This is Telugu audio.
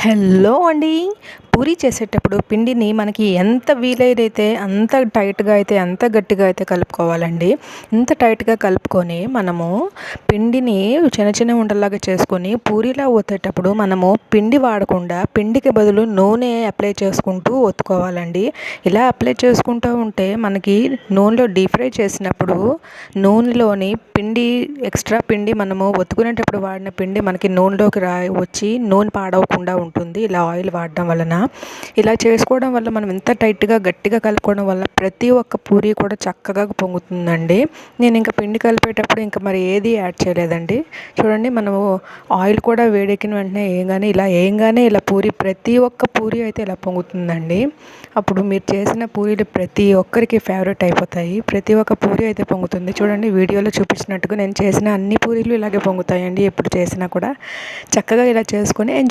హలో అండి. పూరి చేసేటప్పుడు పిండిని మనకి ఎంత వీలైతే అంత టైట్గా అయితే అంత గట్టిగా అయితే కలుపుకోవాలండి. ఇంత టైట్గా కలుపుకొని మనము పిండిని చిన్న చిన్న ఉండల్లాగా చేసుకొని పూరీలా ఒత్తేటప్పుడు మనము పిండి వాడకుండా పిండికి బదులు నూనె అప్లై చేసుకుంటూ ఒత్తుకోవాలండి. ఇలా అప్లై చేసుకుంటూ ఉంటే మనకి నూనెలో డీప్ ఫ్రై చేసినప్పుడు నూనెలోని పిండి ఎక్స్ట్రా పిండి మనము ఒత్తుకునేటప్పుడు వాడిన పిండి మనకి నూనెలోకి వచ్చి నూనె పాడవకుండా ఉంటుంది ఇలా ఆయిల్ వాడడం వలన. ఇలా చేసుకోవడం వల్ల మనం ఎంత టైట్గా గట్టిగా కలుపుకోవడం వల్ల ప్రతి ఒక్క పూరి కూడా చక్కగా పొంగుతుందండి. నేను ఇంకా పిండి కలిపేటప్పుడు ఇంకా మరి ఏది యాడ్ చేయలేదండి. చూడండి, మనము ఆయిల్ కూడా వేడెక్కిన వెంటనే వేయంగానే ఇలా ప్రతి ఒక్క పూరి అయితే ఇలా పొంగుతుందండి. అప్పుడు మీరు చేసిన పూరీలు ప్రతి ఒక్కరికి ఫేవరెట్ అయిపోతాయి. ప్రతి ఒక్క పూరి అయితే పొంగుతుంది. చూడండి, వీడియోలో చూపించినట్టుగా నేను చేసిన అన్ని పూరీలు ఇలాగే పొంగుతాయండి. ఎప్పుడు చేసినా కూడా చక్కగా ఇలా చేసుకొని